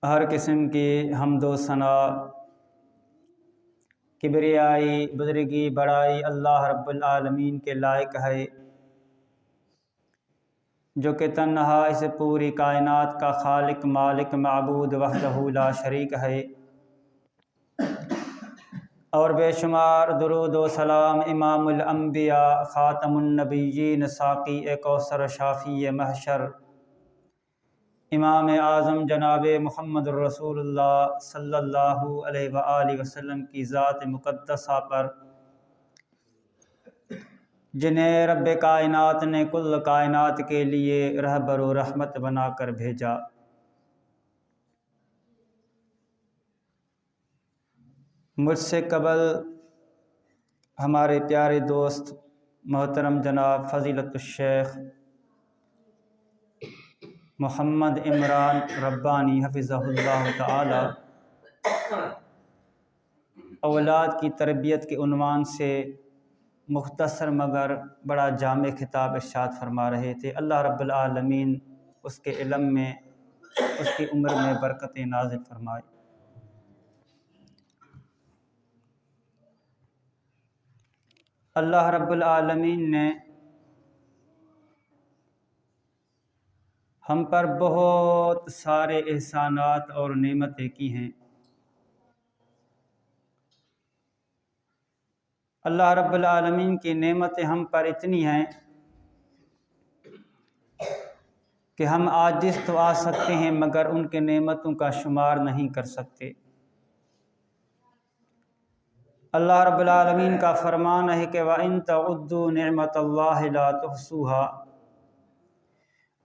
ہر قسم کی حمد و ثنا، کبریائی، بزرگی، بڑائی اللہ رب العالمین کے لائق ہے، جو کہ تنہا اس پوری کائنات کا خالق، مالک، معبود وحدہ لا شریک ہے، اور بے شمار درود و سلام امام الانبیاء، خاتم النبیین، ساقی کوثر، شافی محشر، امام اعظم جناب محمد الرسول اللہ صلی اللہ علیہ وآلہ وسلم کی ذات مقدسہ پر، جنہیں رب کائنات نے کل کائنات کے لیے رہبر و رحمت بنا کر بھیجا۔ مجھ سے قبل ہمارے پیارے دوست محترم جناب فضیلت الشیخ محمد عمران ربانی حفظہ اللہ تعالی اولاد کی تربیت کے عنوان سے مختصر مگر بڑا جامع خطاب ارشاد فرما رہے تھے۔ اللہ رب العالمین اس کے علم میں، اس کی عمر میں برکت نازل فرمائے۔ اللہ رب العالمین نے ہم پر بہت سارے احسانات اور نعمتیں کی ہیں۔ اللہ رب العالمین کی نعمتیں ہم پر اتنی ہیں کہ ہم عاجز تو آ سکتے ہیں مگر ان کے نعمتوں کا شمار نہیں کر سکتے۔ اللہ رب العالمین کا فرمان ہے کہ وَإِن تَعُدُّوا نِعْمَةَ اللَّهِ لَا تُحْصُوهَا،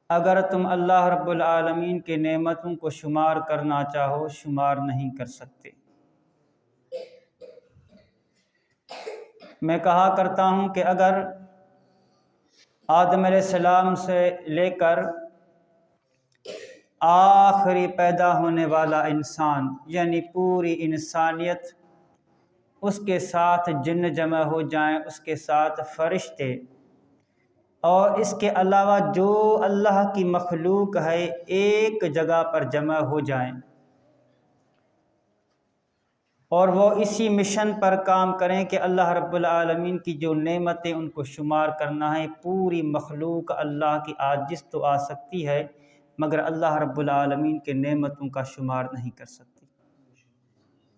اگر تم اللہ رب العالمین کے نعمتوں کو شمار کرنا چاہو شمار نہیں کر سکتے۔ میں کہا کرتا ہوں کہ اگر آدم علیہ السلام سے لے کر آخری پیدا ہونے والا انسان یعنی پوری انسانیت، اس کے ساتھ جن جمع ہو جائیں، اس کے ساتھ فرشتے اور اس کے علاوہ جو اللہ کی مخلوق ہے ایک جگہ پر جمع ہو جائیں اور وہ اسی مشن پر کام کریں کہ اللہ رب العالمین کی جو نعمتیں ان کو شمار کرنا ہے، پوری مخلوق اللہ کی عاجز تو آ سکتی ہے مگر اللہ رب العالمین کے نعمتوں کا شمار نہیں کر سکتی۔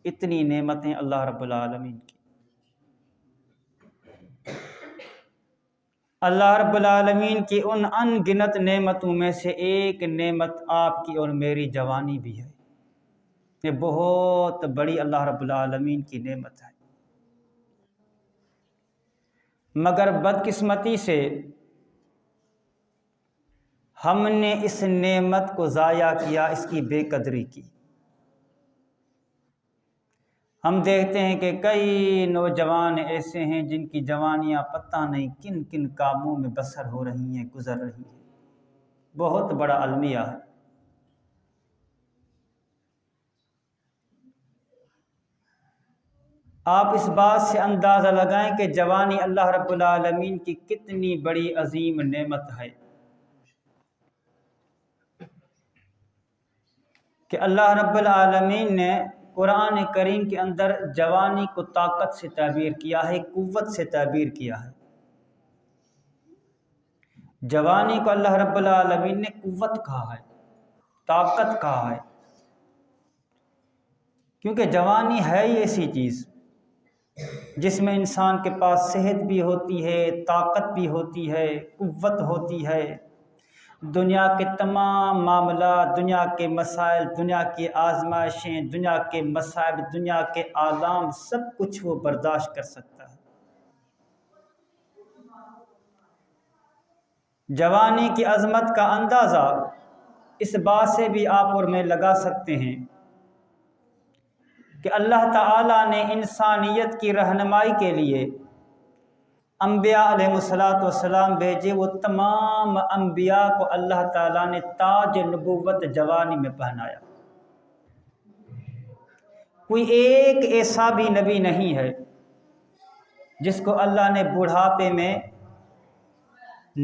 اتنی نعمتیں اللہ رب العالمین کی۔ اللہ رب العالمین کی ان ان گنت نعمتوں میں سے ایک نعمت آپ کی اور میری جوانی بھی ہے۔ یہ بہت بڑی اللہ رب العالمین کی نعمت ہے، مگر بدقسمتی سے ہم نے اس نعمت کو ضائع کیا، اس کی بے قدری کی۔ ہم دیکھتے ہیں کہ کئی نوجوان ایسے ہیں جن کی جوانیاں پتہ نہیں کن کن کاموں میں بسر ہو رہی ہیں، گزر رہی ہیں۔ بہت بڑا المیہ ہے۔ آپ اس بات سے اندازہ لگائیں کہ جوانی اللہ رب العالمین کی کتنی بڑی عظیم نعمت ہے کہ اللہ رب العالمین نے قرآن کریم کے اندر جوانی کو طاقت سے تعبیر کیا ہے، قوت سے تعبیر کیا ہے۔ جوانی کو اللہ رب العالمین نے قوت کہا ہے، طاقت کہا ہے، کیونکہ جوانی ہے ہی ایسی چیز جس میں انسان کے پاس صحت بھی ہوتی ہے، طاقت بھی ہوتی ہے، قوت ہوتی ہے۔ دنیا کے تمام معاملات، دنیا کے مسائل، دنیا کی آزمائشیں، دنیا کے مصائب، دنیا کے آلام، سب کچھ وہ برداشت کر سکتا ہے۔ جوانی کی عظمت کا اندازہ اس بات سے بھی آپ اور میں لگا سکتے ہیں کہ اللہ تعالیٰ نے انسانیت کی رہنمائی کے لیے انبیاء علیہ السلام بھیجے۔ وہ تمام انبیاء کو اللہ تعالیٰ نے تاج نبوت جوانی میں پہنایا۔ کوئی ایک ایسا بھی نبی نہیں ہے جس کو اللہ نے بڑھاپے میں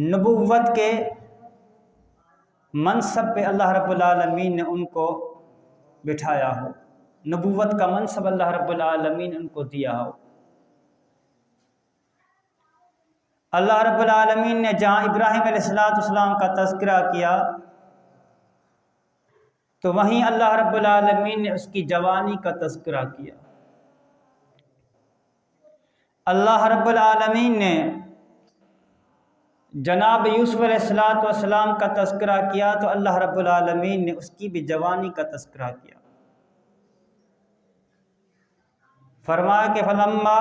نبوت کے منصب پہ اللہ رب العالمین نے ان کو بٹھایا ہو، نبوت کا منصب اللہ رب العالمین نے ان کو دیا ہو۔ اللہ رب العالمین نے جہاں ابراہیم علیہ السلام کا تذکرہ کیا تو وہیں اللہ رب العالمین نے اس کی جوانی کا تذکرہ کیا۔ اللہ رب العالمین نے جناب یوسف علیہ السلام کا تذکرہ کیا تو اللہ رب العالمین نے اس کی بھی جوانی کا تذکرہ کیا۔ فرمایا کہ فلما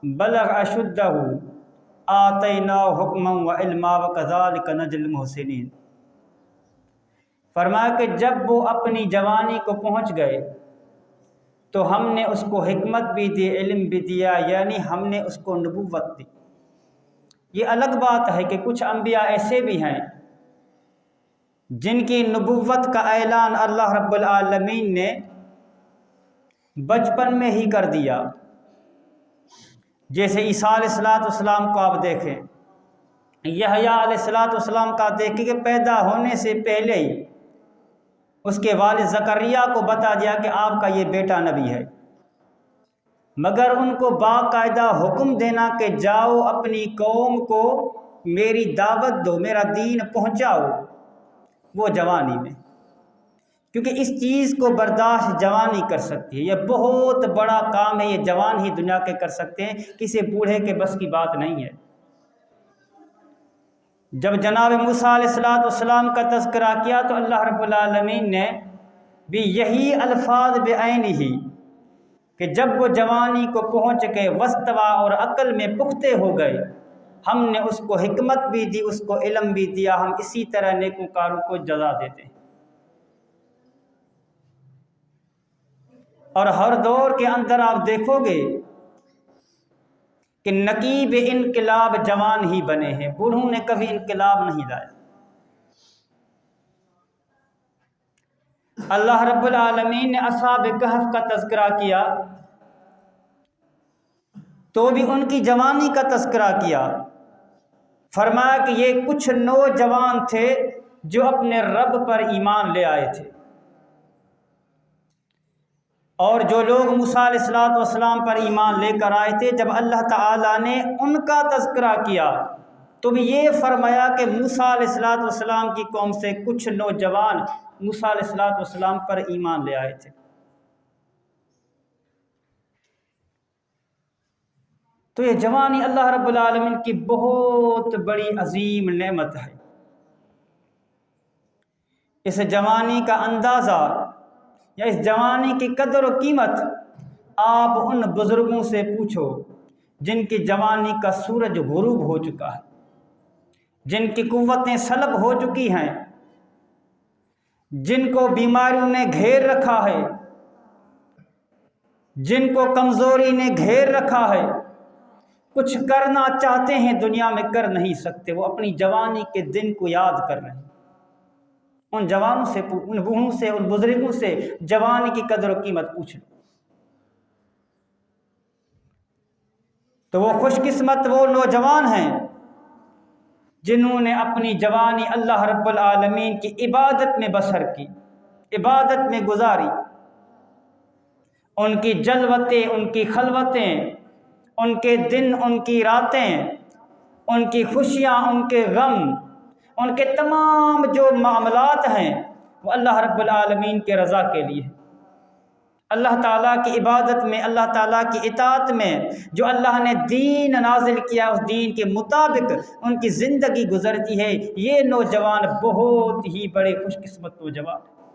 بلغ اشدہ آتیناہ حکما وعلما وکذالک نجزی المحسنین۔ فرمایا کہ جب وہ اپنی جوانی کو پہنچ گئے تو ہم نے اس کو حکمت بھی دی، علم بھی دیا، یعنی ہم نے اس کو نبوت دی۔ یہ الگ بات ہے کہ کچھ انبیاء ایسے بھی ہیں جن کی نبوت کا اعلان اللہ رب العالمین نے بچپن میں ہی کر دیا، جیسے عیسیٰ علیہ السلام کو آپ دیکھیں، یحییٰ علیہ السلام کا دیکھیں کہ پیدا ہونے سے پہلے ہی اس کے والد زکریا کو بتا دیا کہ آپ کا یہ بیٹا نبی ہے، مگر ان کو باقاعدہ حکم دینا کہ جاؤ اپنی قوم کو میری دعوت دو، میرا دین پہنچاؤ، وہ جوانی میں، کیونکہ اس چیز کو برداشت جوانی کر سکتی ہے۔ یہ بہت بڑا کام ہے، یہ جوان ہی دنیا کے کر سکتے ہیں، کسی بوڑھے کے بس کی بات نہیں ہے۔ جب جناب موسیٰ علیہ السلام کا تذکرہ کیا تو اللہ رب العالمین نے بھی یہی الفاظ بعین ہی کہ جب وہ جوانی کو پہنچ کے وستوا اور عقل میں پختہ ہو گئے، ہم نے اس کو حکمت بھی دی، اس کو علم بھی دیا، ہم اسی طرح نیکوکاروں کو جزا دیتے ہیں۔ اور ہر دور کے اندر آپ دیکھو گے کہ نقیب انقلاب جوان ہی بنے ہیں، بوڑھوں نے کبھی انقلاب نہیں لایا۔ اللہ رب العالمین نے اصحاب کہف کا تذکرہ کیا تو بھی ان کی جوانی کا تذکرہ کیا، فرمایا کہ یہ کچھ نوجوان تھے جو اپنے رب پر ایمان لے آئے تھے، اور جو لوگ موسیٰ علیہ السلام پر ایمان لے کر آئے تھے، جب اللہ تعالیٰ نے ان کا تذکرہ کیا تو بھی یہ فرمایا کہ موسیٰ علیہ السلام کی قوم سے کچھ نوجوان موسیٰ علیہ السلام پر ایمان لے آئے تھے۔ تو یہ جوانی اللہ رب العالمین کی بہت بڑی عظیم نعمت ہے۔ اس جوانی کا اندازہ یا اس جوانی کی قدر و قیمت آپ ان بزرگوں سے پوچھو جن کی جوانی کا سورج غروب ہو چکا ہے، جن کی قوتیں سلب ہو چکی ہیں، جن کو بیماریوں نے گھیر رکھا ہے، جن کو کمزوری نے گھیر رکھا ہے، کچھ کرنا چاہتے ہیں دنیا میں کر نہیں سکتے، وہ اپنی جوانی کے دن کو یاد کر رہے ہیں۔ ان جوانوں سے، ان بوڑھوں سے، ان بزرگوں سے جوانی کی قدر و قیمت پوچھ لو۔ تو وہ خوش قسمت وہ نوجوان ہیں جنہوں نے اپنی جوانی اللہ رب العالمین کی عبادت میں بسر کی، عبادت میں گزاری۔ ان کی جلوتیں، ان کی خلوتیں، ان کے دن، ان کی راتیں، ان کی خوشیاں، ان کے غم، ان کے تمام جو معاملات ہیں وہ اللہ رب العالمین کے رضا کے لیے، اللہ تعالیٰ کی عبادت میں، اللہ تعالیٰ کی اطاعت میں، جو اللہ نے دین نازل کیا اس دین کے مطابق ان کی زندگی گزرتی ہے۔ یہ نوجوان بہت ہی بڑے خوش قسمت نوجوان ہیں،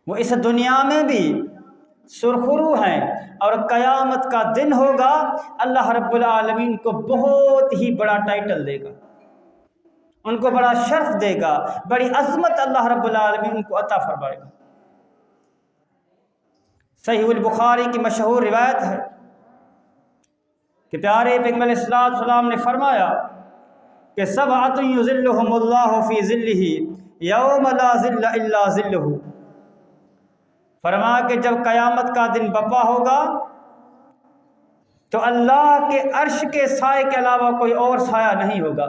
وہ اس دنیا میں بھی سرخرو ہیں، اور قیامت کا دن ہوگا اللہ رب العالمین کو بہت ہی بڑا ٹائٹل دے گا، ان کو بڑا شرف دے گا، بڑی عظمت اللہ رب العالمین ان کو عطا فرمائے گا۔ صحیح البخاری کی مشہور روایت ہے کہ پیارے پیغمبر علیہ السلام نے فرمایا کہ سبعۃ یظلھم اللہ فی ظلہ یوم لا ظل الا ظلہ۔ فرمایا کہ جب قیامت کا دن برپا ہوگا تو اللہ کے عرش کے سائے کے علاوہ کوئی اور سایہ نہیں ہوگا،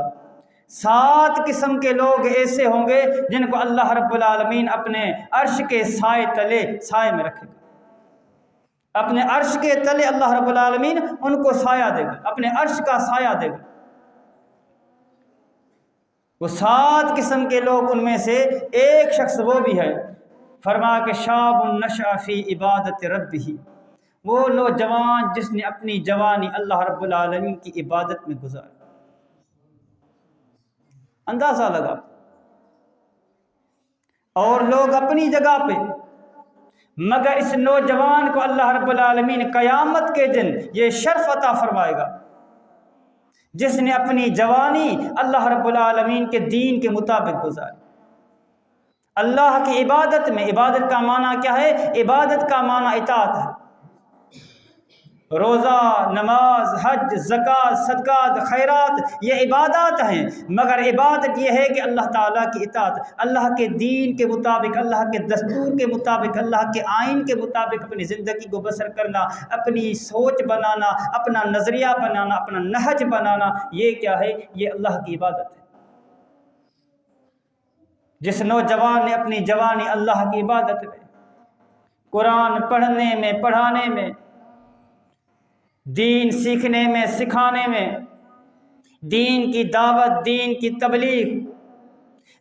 7 قسم کے لوگ ایسے ہوں گے جن کو اللہ رب العالمین اپنے عرش کے سائے تلے سائے میں رکھے گا. اپنے عرش کے تلے اللہ رب العالمین ان کو سایہ دے گا، اپنے عرش کا سایہ دے گا. وہ 7 قسم کے لوگ، ان میں سے ایک شخص وہ بھی ہے، فرمایا کہ شاب نشأ فی عبادت ربہ، وہ نوجوان جس نے اپنی جوانی اللہ رب العالمین کی عبادت میں گزاری. اندازہ لگا. اور لوگ اپنی جگہ پہ، مگر اس نوجوان کو اللہ رب العالمین قیامت کے دن یہ شرف عطا فرمائے گا جس نے اپنی جوانی اللہ رب العالمین کے دین کے مطابق گزاری. اللہ کی عبادت میں، عبادت کا معنی کیا ہے؟ عبادت کا معنی اطاعت ہے. روزہ، نماز، حج، زکوٰۃ، صدقات، خیرات یہ عبادات ہیں، مگر عبادت یہ ہے کہ اللہ تعالیٰ کی اطاعت، اللہ کے دین کے مطابق، اللہ کے دستور کے مطابق، اللہ کے آئین کے مطابق اپنی زندگی کو بسر کرنا، اپنی سوچ بنانا، اپنا نظریہ بنانا، اپنا نہج بنانا. یہ کیا ہے؟ یہ اللہ کی عبادت ہے. جس نوجوان نے اپنی جوانی اللہ کی عبادت میں، قرآن پڑھنے میں، پڑھانے میں، دین سیکھنے میں، سکھانے میں، دین کی دعوت، دین کی تبلیغ،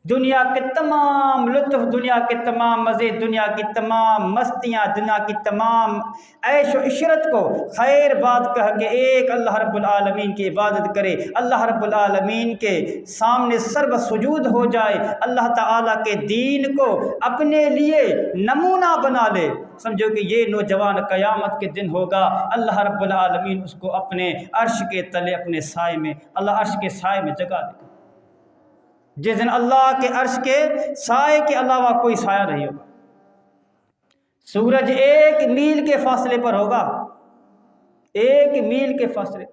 دنیا کے تمام لطف، دنیا کے تمام مزے، دنیا کی تمام مستیاں، دنیا کی تمام عیش و عشرت کو خیر بات کہہ کے ایک اللہ رب العالمین کی عبادت کرے، اللہ رب العالمین کے سامنے سر سجود ہو جائے، اللہ تعالیٰ کے دین کو اپنے لیے نمونہ بنا لے. سمجھو کہ یہ نوجوان قیامت کے دن ہوگا، اللہ رب العالمین اس کو اپنے عرش کے تلے، اپنے سائے میں، اللہ عرش کے سائے میں جگہ دے گا. جس دن اللہ کے عرش کے سائے کے علاوہ کوئی سایہ نہیں ہوگا. سورج 1 میل کے فاصلے پر ہوگا، 1 میل کے فاصلے.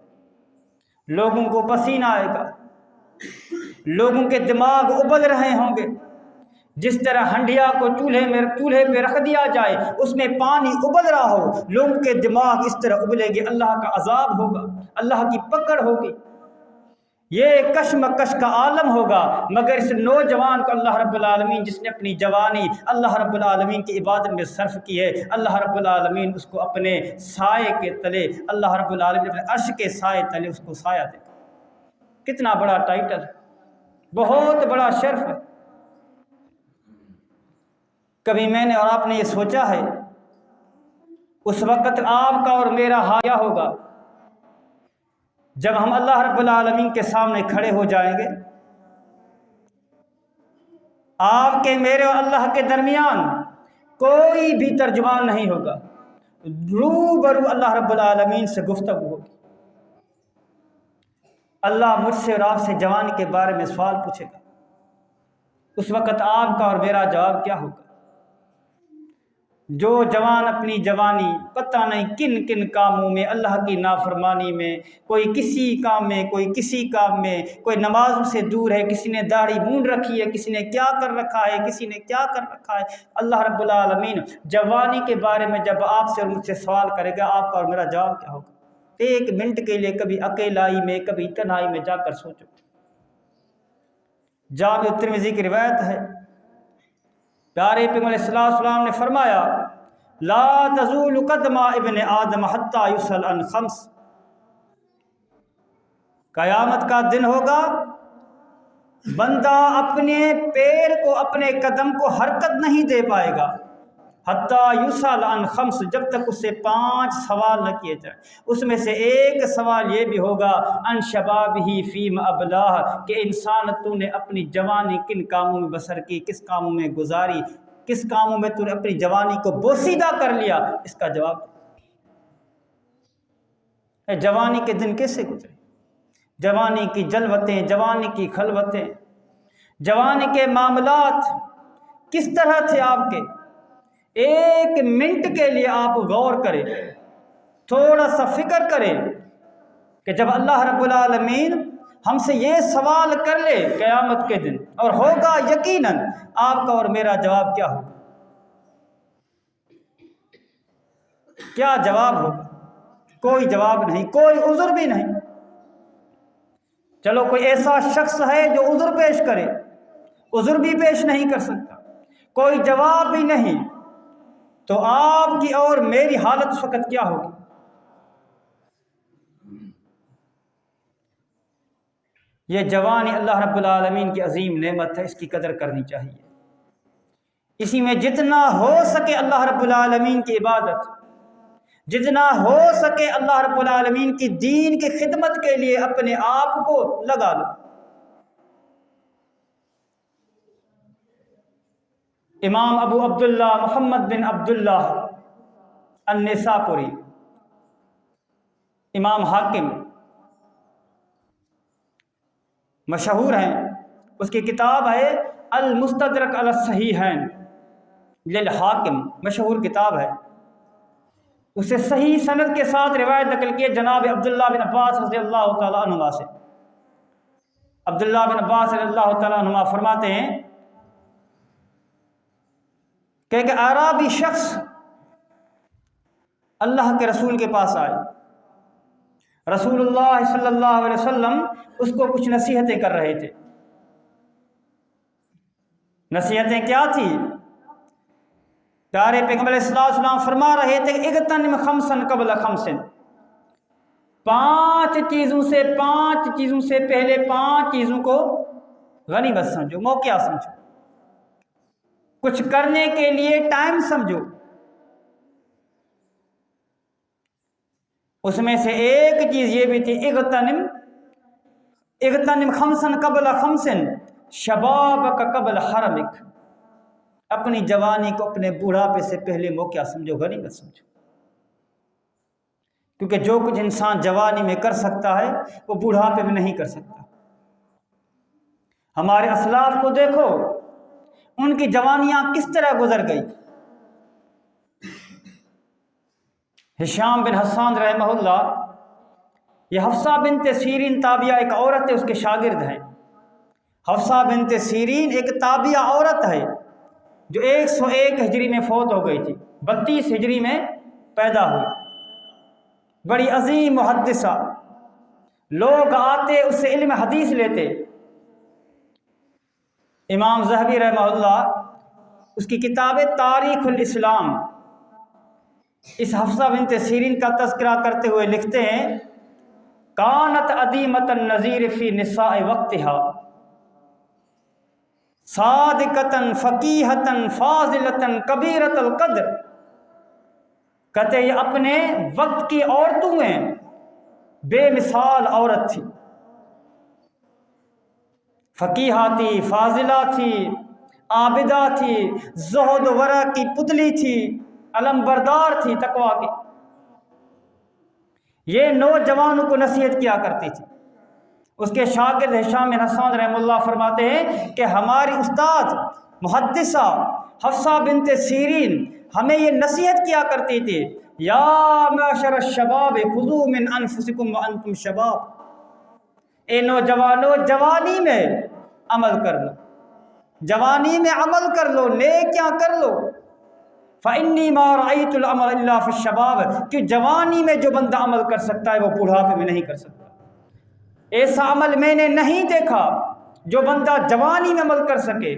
لوگوں کو پسینہ آئے گا، لوگوں کے دماغ ابل رہے ہوں گے. جس طرح ہنڈیا کو چولہے پہ رکھ دیا جائے، اس میں پانی ابل رہا ہو، لوگوں کے دماغ اس طرح ابلیں گے. اللہ کا عذاب ہوگا، اللہ کی پکڑ ہوگی، یہ کشمکش کا عالم ہوگا. مگر اس نوجوان کو اللہ رب العالمین، جس نے اپنی جوانی اللہ رب العالمین کی عبادت میں صرف کی ہے، اللہ رب العالمین اس کو اپنے سائے کے تلے، اللہ رب العالمین اپنے عرش کے سائے تلے اس کو سایہ دے گا. کتنا بڑا ٹائٹل ہے، بہت بڑا شرف ہے. کبھی میں نے اور آپ نے یہ سوچا ہے اس وقت آپ کا اور میرا حال کیا ہوگا جب ہم اللہ رب العالمین کے سامنے کھڑے ہو جائیں گے؟ آپ کے، میرے اور اللہ کے درمیان کوئی بھی ترجمان نہیں ہوگا، روبرو اللہ رب العالمین سے گفتگو ہوگی. اللہ مجھ سے اور آپ سے جوانی کے بارے میں سوال پوچھے گا. اس وقت آپ کا اور میرا جواب کیا ہوگا؟ جو جوان اپنی جوانی پتہ نہیں کن کن کاموں میں، اللہ کی نافرمانی میں، کوئی کسی کام میں، کوئی کسی کام میں، کوئی نمازوں سے دور ہے، کسی نے داڑھی مونڈ رکھی ہے، کسی نے کیا کر رکھا ہے، کسی نے کیا کر رکھا ہے. اللہ رب العالمین جوانی کے بارے میں جب آپ سے اور مجھ سے سوال کرے گا، آپ کا اور میرا جواب کیا ہوگا؟ 1 منٹ کے لیے کبھی اکیلائی میں، کبھی تنہائی میں جا کر سوچو. جامع ترمذی کی روایت ہے، پیارے پیغمبر علیہ السلام نے فرمایا، لا تزول قدم ابن آدم حتی یسأل عن 5. قیامت کا دن ہوگا، بندہ اپنے پیر کو، اپنے قدم کو حرکت نہیں دے پائے گا، حتی یسأل عن 5، جب تک اس سے 5 سوال نہ کیے جائیں. اس میں سے ایک سوال یہ بھی ہوگا، عن شبابہ فیم ابلاہ، کہ انسان تو نے اپنی جوانی کن کاموں میں بسر کی، کس کاموں میں گزاری، کس کاموں میں تو نے اپنی جوانی کو بوسیدہ کر لیا. اس کا جواب ہے. جوانی کے دن کیسے گزرے؟ جوانی کی جلوتیں، جوانی کی خلوتیں، جوانی کے معاملات کس طرح تھے آپ کے؟ 1 منٹ کے لیے آپ غور کریں، تھوڑا سا فکر کریں کہ جب اللہ رب العالمین ہم سے یہ سوال کر لے قیامت کے دن، اور ہوگا یقیناً، آپ کا اور میرا جواب کیا ہوگا؟ کیا جواب ہوگا؟ کوئی جواب نہیں، کوئی عذر بھی نہیں. چلو کوئی ایسا شخص ہے جو عذر پیش کرے، عذر بھی پیش نہیں کر سکتا، کوئی جواب بھی نہیں، تو آپ کی اور میری حالت اس وقت کیا ہوگی؟ یہ جوانی اللہ رب العالمین کی عظیم نعمت ہے، اس کی قدر کرنی چاہیے۔ اسی میں جتنا ہو سکے اللہ رب العالمین کی عبادت، جتنا ہو سکے اللہ رب العالمین کی دین کی خدمت کے لیے اپنے آپ کو لگا لو۔ امام ابو عبداللہ محمد بن عبداللہ النساپوری، امام حاکم مشہور ہیں، اس کی کتاب ہے المستدرک علی الصحیحین للحاکم، مشہور کتاب ہے۔ اسے صحیح سند کے ساتھ روایت نقل کی جناب عبداللہ بن عباس رضی اللہ تعالیٰ عنہما سے۔ عبداللہ بن عباس رضی اللہ تعالیٰ عنہما فرماتے ہیں کہ ایک اعرابی شخص اللہ کے رسول کے پاس آئے، رسول اللہ صلی اللہ علیہ وسلم اس کو کچھ نصیحتیں کر رہے تھے۔ نصیحتیں کیا تھی؟ پیارے پیغمبر علیہ السلام فرما رہے تھے کہ اغتنم خمسن قبل خمسن، پانچ چیزوں سے پہلے پانچ چیزوں کو غنیمت سمجھو، موقع سمجھو، کچھ کرنے کے لیے ٹائم سمجھو۔ اس میں سے ایک چیز یہ بھی تھی اغتنم خمسن قبل خمسن شبابک قبل حرمک، اپنی جوانی کو اپنے بوڑھاپے سے پہلے موقع سمجھو، غنیمت سمجھو، کیونکہ جو کچھ انسان جوانی میں کر سکتا ہے وہ بوڑھاپے میں نہیں کر سکتا۔ ہمارے اسلاف کو دیکھو، ان کی جوانیاں کس طرح گزر گئی۔ ہشام بن حسان رحمہ اللہ، یہ حفصہ بنت سیرین تابعہ ایک عورت ہے، اس کے شاگرد ہیں۔ حفصہ بنت سیرین ایک تابعہ عورت ہے جو 101 ہجری میں فوت ہو گئی تھی، 32 ہجری میں پیدا ہوئی، بڑی عظیم محدثہ، لوگ آتے اس سے علم حدیث لیتے۔ امام ذہبی رحمہ اللہ اس کی کتاب تاریخ الاسلام اس حفصہ بنت سیرین کا تذکرہ کرتے ہوئے لکھتے ہیں، کانت عدیمۃ النظیر فی نساء وقتها، صادقتاً فقیہتاً فاضلتاً کبیرۃ القدر، کہتے یہ اپنے وقت کی عورتوں میں بے مثال عورت تھی، فقیہہ تھی، فاضلہ تھی، عابدہ تھی، زہد و ورع کی پتلی تھی، علم بردار تھی، تقویٰ کی۔ یہ نوجوانوں کو نصیحت کیا کرتی تھی۔ اس کے شاگرد ہشام بن حسان رحمہ اللہ فرماتے ہیں کہ ہماری استاد محدثہ حفصہ بنت سیرین ہمیں یہ نصیحت کیا کرتی تھی، یا معشر الشباب خذوا من انفسکم وانتم شباب، اے نوجوانو جوانی میں عمل کر لو، جوانی میں عمل کر لو، نیکیاں کر لو۔ فإنی ما رأیت العمل الا فی الشباب، کہ جوانی میں جو بندہ عمل کر سکتا ہے وہ بوڑھاپے میں نہیں کر سکتا۔ ایسا عمل میں نے نہیں دیکھا جو بندہ جوانی میں عمل کر سکے،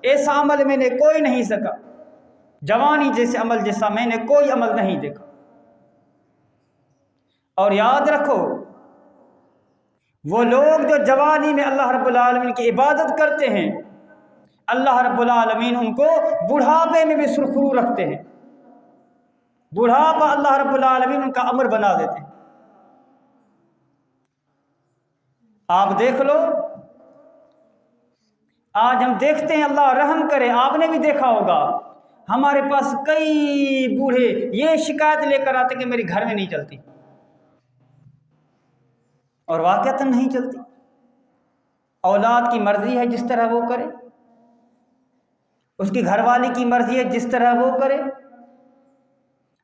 ایسا عمل میں نے کوئی نہیں سکا، جوانی جیسے عمل جیسا میں نے کوئی عمل نہیں دیکھا۔ اور یاد رکھو، وہ لوگ جو جوانی میں اللہ رب العالمین کی عبادت کرتے ہیں، اللہ رب العالمین ان کو بڑھاپے میں بھی سرخرو رکھتے ہیں، بڑھاپا اللہ رب العالمین ان کا امر بنا دیتے ہیں۔ آپ دیکھ لو، آج ہم دیکھتے ہیں، اللہ رحم کرے، آپ نے بھی دیکھا ہوگا، ہمارے پاس کئی بوڑھے یہ شکایت لے کر آتے کہ میری گھر میں نہیں چلتی، اور واقعتاً نہیں چلتی۔ اولاد کی مرضی ہے جس طرح وہ کرے، اس کی گھر والی کی مرضی ہے جس طرح وہ کرے،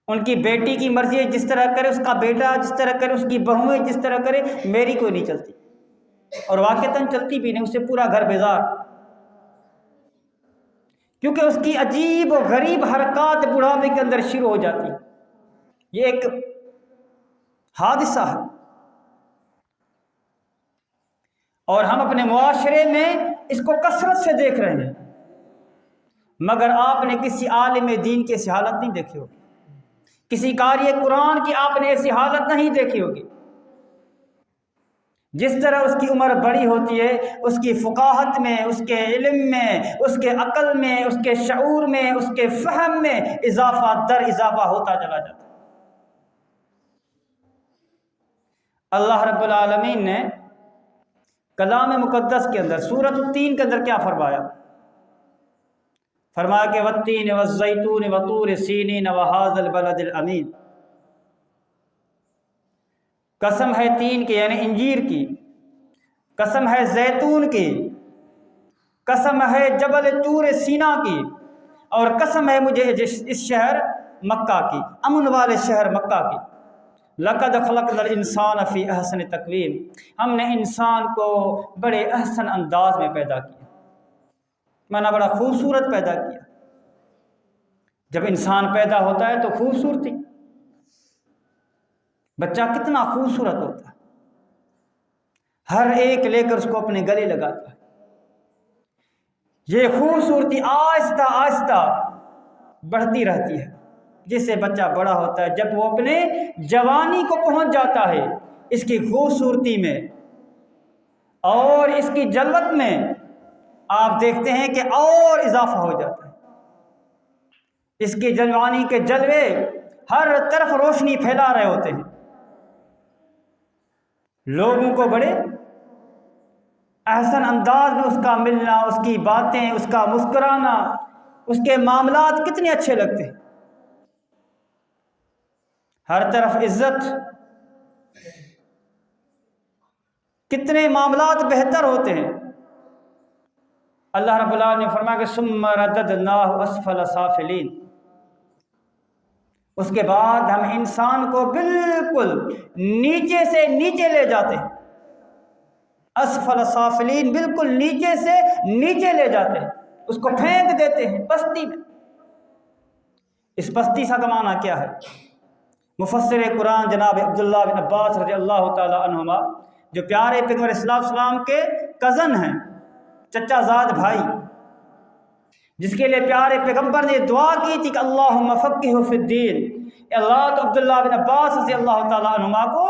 ان کی بیٹی کی مرضی ہے جس طرح کرے، اس کا بیٹا جس طرح کرے، اس کی بہویں جس طرح کرے، میری کوئی نہیں چلتی، اور واقعتاً چلتی بھی نہیں، اس سے پورا گھر بیزار، کیونکہ اس کی عجیب و غریب حرکات بڑھاپے کے اندر شروع ہو جاتی۔ یہ ایک حادثہ ہے۔ اور ہم اپنے معاشرے میں اس کو کثرت سے دیکھ رہے ہیں، مگر آپ نے کسی عالم دین کی ایسی حالت نہیں دیکھی ہوگی، کسی قاری قرآن کی آپ نے ایسی حالت نہیں دیکھی ہوگی۔ جس طرح اس کی عمر بڑی ہوتی ہے، اس کی فقاہت میں، اس کے علم میں، اس کے عقل میں، اس کے شعور میں، اس کے فہم میں اضافہ در اضافہ ہوتا چلا جاتا ہے۔ اللہ رب العالمین نے کلام مقدس کے اندر سورۃ التین کے اندر کیا فرمایا؟ فرمایا کہ والتین والزیتون وطور سینین وہذا البلد الامین، قسم ہے تین کی یعنی انجیر کی، قسم ہے زیتون کی، قسم ہے جبل طور سینا کی، اور قسم ہے مجھے اس شہر مکہ کی، امن والے شہر مکہ کی۔ لقد خلقنا الانسان فی احسن تقویم، ہم نے انسان کو بڑے احسن انداز میں پیدا کیا، مانا بڑا خوبصورت پیدا کیا۔ جب انسان پیدا ہوتا ہے تو خوبصورتی، بچہ کتنا خوبصورت ہوتا ہے، ہر ایک لے کر اس کو اپنے گلے لگاتا ہے۔ یہ خوبصورتی آہستہ آہستہ بڑھتی رہتی ہے، جس سے بچہ بڑا ہوتا ہے، جب وہ اپنے جوانی کو پہنچ جاتا ہے، اس کی خوبصورتی میں اور اس کی جلوت میں آپ دیکھتے ہیں کہ اور اضافہ ہو جاتا ہے۔ اس کی جوانی کے جلوے ہر طرف روشنی پھیلا رہے ہوتے ہیں، لوگوں کو بڑے احسن انداز میں اس کا ملنا، اس کی باتیں، اس کا مسکرانا، اس کے معاملات کتنے اچھے لگتے ہیں، ہر طرف عزت، کتنے معاملات بہتر ہوتے ہیں۔ اللہ رب العالمین نے فرمایا کہ ثم رددناہ اسفل سافلین، اس کے بعد ہم انسان کو بالکل نیچے سے نیچے لے جاتے ہیں، اسفل سافلین، بالکل نیچے سے نیچے لے جاتے ہیں، اس کو پھینک دیتے ہیں پستی میں۔ اس پستی کا معنی کیا ہے؟ مفسر قرآن جناب عبداللہ بن عباس رضی اللہ تعالی عنہما، جو پیارے پیغمبر علیہ السلام کے کزن ہیں، چچا زاد بھائی، جس کے لیے پیارے پیغمبر نے دعا کی تھی کہ اللہم فقہہ فی الدین، اللہ تو عبداللہ بن عباس رضی اللہ تعالیٰ عنہما کو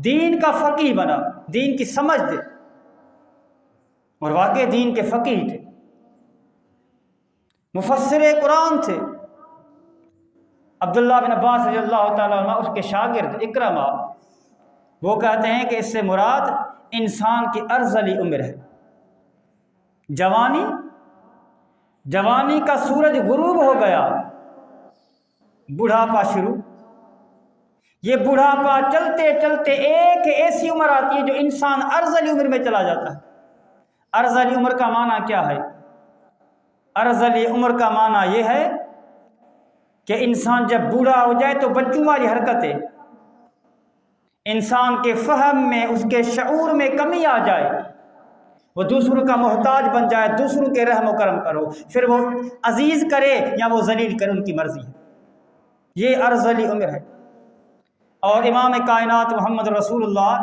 دین کا فقیہ بنا، دین کی سمجھ دے، اور واقع دین کے فقیہ تھے، مفسر قرآن تھے۔ عبداللہ بن عباس رضی اللہ تعالیٰ عنہ اس کے شاگرد اکرمہ، وہ کہتے ہیں کہ اس سے مراد انسان کی ارذلی عمر ہے، جوانی کا سورج غروب ہو گیا، بڑھاپا شروع، یہ بڑھاپا چلتے چلتے ایک ایسی عمر آتی ہے جو انسان ارذلی عمر میں چلا جاتا ہے۔ ارذلی عمر کا معنی کیا ہے؟ ارذلی عمر کا معنی یہ ہے کہ انسان جب بوڑھا ہو جائے تو بچوں والی حرکتیں، انسان کے فہم میں، اس کے شعور میں کمی آ جائے، وہ دوسروں کا محتاج بن جائے، دوسروں کے رحم و کرم کرو، پھر وہ عزیز کرے یا وہ ذلیل کرے، ان کی مرضی ہے، یہ ارذلی عمر ہے۔ اور امام کائنات محمد رسول اللہ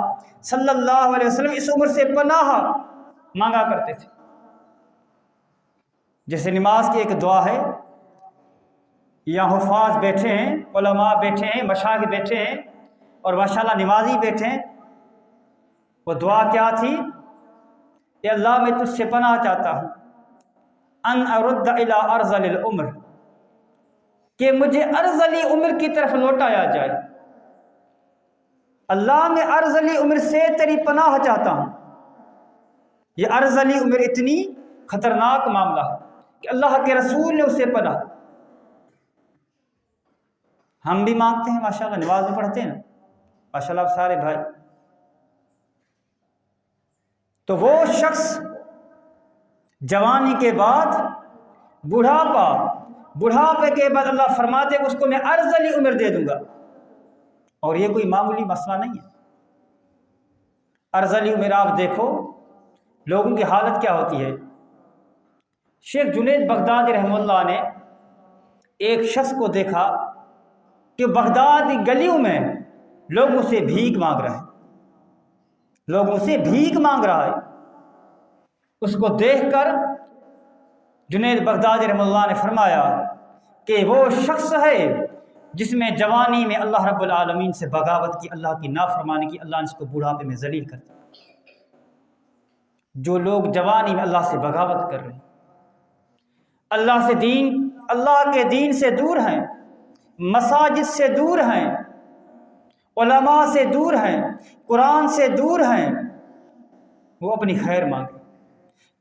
صلی اللہ علیہ وسلم اس عمر سے پناہ مانگا کرتے تھے۔ جیسے نماز کی ایک دعا ہے، یہاں حفاظ بیٹھے ہیں، علماء بیٹھے ہیں، مشائخ بیٹھے ہیں، اور ماشاءاللہ نمازی بیٹھے ہیں، وہ دعا کیا تھی؟ اے اللہ میں تجھ سے پناہ چاہتا ہوں ان ارد الی ارذل العمر، کہ مجھے ارذلی عمر کی طرف لوٹایا جائے۔ اللہ میں ارذلی عمر سے تیری پناہ چاہتا ہوں۔ یہ ارذلی عمر اتنی خطرناک معاملہ ہے کہ اللہ کے رسول نے اسے پناہ۔ ہم بھی مانگتے ہیں ماشاءاللہ، نماز میں پڑھتے ہیں نا ماشاءاللہ سارے بھائی، تو وہ شخص جوانی کے بعد بڑھاپے کے بعد اللہ فرماتے کہ اس کو میں ارذلی عمر دے دوں گا، اور یہ کوئی معمولی مسئلہ نہیں ہے۔ ارذلی عمر آپ دیکھو لوگوں کی حالت کیا ہوتی ہے۔ شیخ جنید بغدادی رحمہ اللہ نے ایک شخص کو دیکھا کہ بغداد گلیوں میں لوگوں سے بھیک مانگ رہا ہے، اس کو دیکھ کر جنید بغدادی رحمہ اللہ نے فرمایا کہ وہ شخص ہے جس میں جوانی میں اللہ رب العالمین سے بغاوت کی، اللہ کی نافرمانی کی، اللہ نے اس کو بڑھاپے میں ذلیل کر دیا۔ جو لوگ جوانی میں اللہ سے بغاوت کر رہے ہیں، اللہ کے دین سے دور ہیں، مساجد سے دور ہیں، علماء سے دور ہیں، قرآن سے دور ہیں، وہ اپنی خیر مانگے،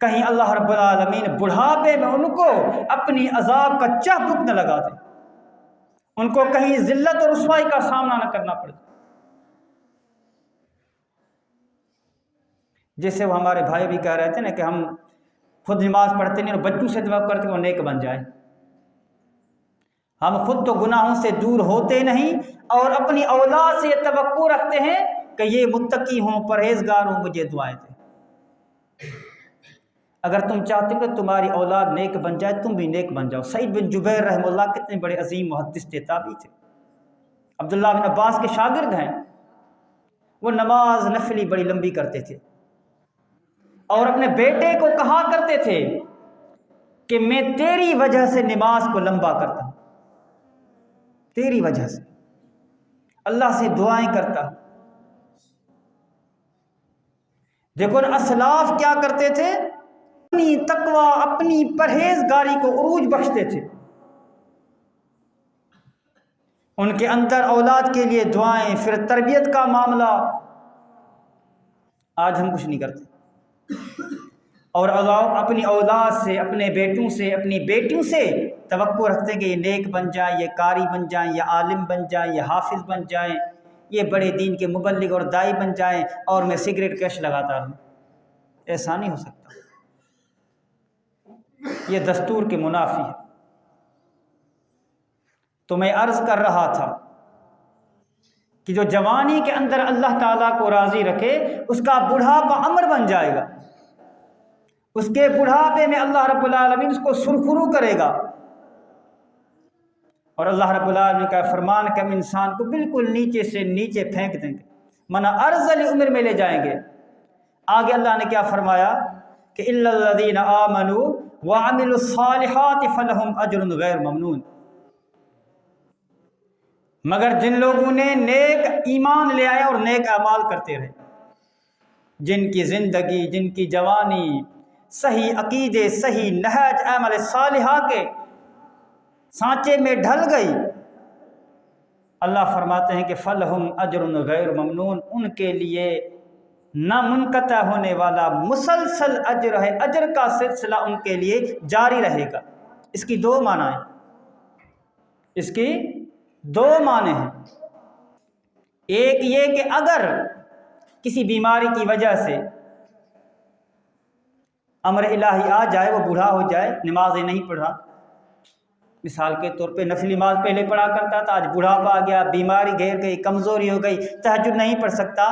کہیں اللہ رب العالمین بڑھاپے میں ان کو اپنی عذاب کا چابک نہ لگا دے، ان کو کہیں ذلت اور رسوائی کا سامنا نہ کرنا پڑے۔ جیسے وہ ہمارے بھائی بھی کہہ رہے تھے نا کہ ہم خود نماز پڑھتے نہیں اور بچوں سے دعا کرتے کہ وہ نیک بن جائے۔ ہم خود تو گناہوں سے دور ہوتے نہیں اور اپنی اولاد سے یہ توقع رکھتے ہیں کہ یہ متقی ہوں، پرہیزگار ہوں، مجھے دعائیں دیں۔ اگر تم چاہتے ہو کہ تمہاری اولاد نیک بن جائے، تم بھی نیک بن جاؤ۔ سعید بن جبیر رحمہ اللہ کتنے بڑے عظیم محدث تھے، تابعی تھے، عبداللہ بن عباس کے شاگرد ہیں۔ وہ نماز نفلی بڑی لمبی کرتے تھے اور اپنے بیٹے کو کہا کرتے تھے کہ میں تیری وجہ سے نماز کو لمبا کرتا ہوں، تیری وجہ سے اللہ سے دعائیں کرتا۔ دیکھو اسلاف کیا کرتے تھے، اپنی تقوی، اپنی پرہیزگاری کو عروج بخشتے تھے، ان کے اندر اولاد کے لیے دعائیں، پھر تربیت کا معاملہ۔ آج ہم کچھ نہیں کرتے اور اپنی اولاد سے، اپنے بیٹوں سے، اپنی بیٹیوں سے توقع رکھتے ہیں کہ یہ نیک بن جائیں، یہ قاری بن جائیں، یہ عالم بن جائیں، یہ حافظ بن جائیں، یہ بڑے دین کے مبلغ اور داعی بن جائیں، اور میں سگریٹ کش لگاتا رہوں۔ ایسا نہیں ہو سکتا، یہ دستور کے منافی ہے۔ تو میں عرض کر رہا تھا کہ جو جوانی کے اندر اللہ تعالیٰ کو راضی رکھے، اس کا بڑھاپا امر بن جائے گا، اس کے بڑھاپے میں اللہ رب العالمین اس کو سرخرو کرے گا، اور اللہ رب العالمین کا فرمان کہ ہم انسان کو بالکل نیچے سے نیچے پھینک دیں گے، منع ارذل عمر میں لے جائیں گے۔ آگے اللہ نے کیا فرمایا کہ الا الذین آمنوا وعملوا الصالحات فلہم اجر غیر ممنون، مگر جن لوگوں نے نیک ایمان لے آئے اور نیک اعمال کرتے رہے، جن کی زندگی، جن کی جوانی صحیح عقیدے، صحیح نہج اعمال صالحہ کے سانچے میں ڈھل گئی، اللہ فرماتے ہیں کہ فلہم اجر غیر ممنون، ان کے لیے نہ منقطع ہونے والا مسلسل اجر ہے، اجر کا سلسلہ ان کے لیے جاری رہے گا۔ اس کی دو معنی ہیں، اس کی دو معنی ہیں۔ ایک یہ کہ اگر کسی بیماری کی وجہ سے امر الہی آ جائے، وہ بوڑھا ہو جائے، نمازیں نہیں پڑھ رہا، مثال کے طور پہ نفلی نماز پہلے پڑھا کرتا تھا، آج بوڑھاپا آ گیا، بیماری گھیر گئی، کمزوری ہو گئی، تہجد نہیں پڑھ سکتا،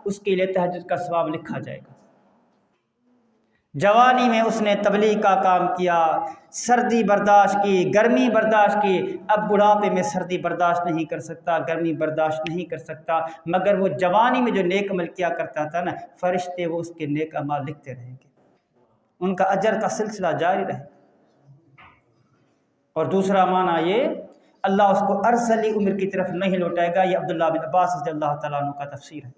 اس کے لیے تہجد کا ثواب لکھا جائے گا۔ جوانی میں اس نے تبلیغ کا کام کیا، سردی برداشت کی، گرمی برداشت کی، اب بڑھاپے میں سردی برداشت نہیں کر سکتا، گرمی برداشت نہیں کر سکتا، مگر وہ جوانی میں جو نیک عمل کیا کرتا تھا نا، فرشتے وہ اس کے نیک اعمال لکھتے رہیں گے، ان کا اجر کا سلسلہ جاری رہے۔ اور دوسرا معنی یہ، اللہ اس کو ارذلی عمر کی طرف نہیں لوٹائے گا، یہ عبداللہ بن عباس رضی اللہ تعالیٰ عنہ کا تفسیر ہے۔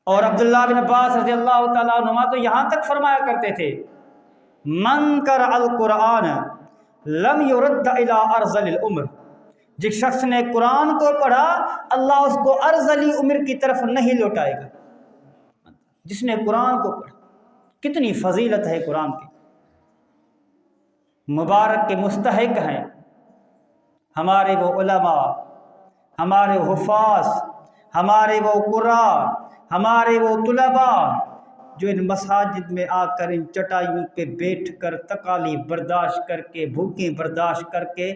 اور عبداللہ بن عباس رضی اللہ تعالیٰ عنہ تو یہاں تک فرمایا کرتے تھے، من قرأ القرآن لم يرد الى ارذل العمر، جس شخص نے قرآن کو پڑھا اللہ اس کو ارذلی عمر کی طرف نہیں لوٹائے گا۔ جس نے قرآن کو پڑھا، کتنی فضیلت ہے قرآن کی، مبارک کے مستحق ہیں ہمارے وہ علماء، ہمارے حفاظ، ہمارے وہ قراء، ہمارے وہ طلباء جو ان مساجد میں آ کر ان چٹائیوں پہ بیٹھ کر تکالیف برداشت کر کے، بھوکیں برداشت کر کے